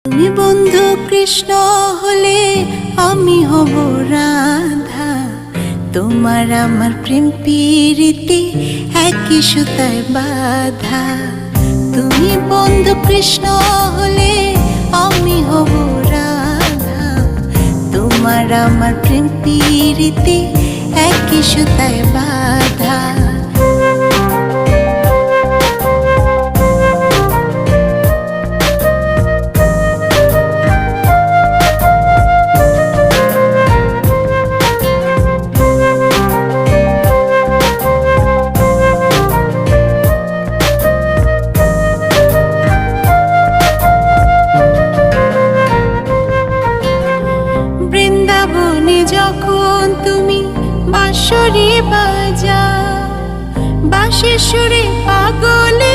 তুমি বন্ধু কৃষ্ণ হলে আমি হব রাধা। তোমার আমার প্রেম প্রীতি একই সুতায় বাঁধা। তুমি বন্ধু কৃষ্ণ হলে আমি হব রাধা। তোমার আমার প্রেম প্রীতি একই সুতায় বাঁধা। বৃন্দাবনে যখন তুমি বাঁশরি বাজাও, বাঁশির সুরে পাগলে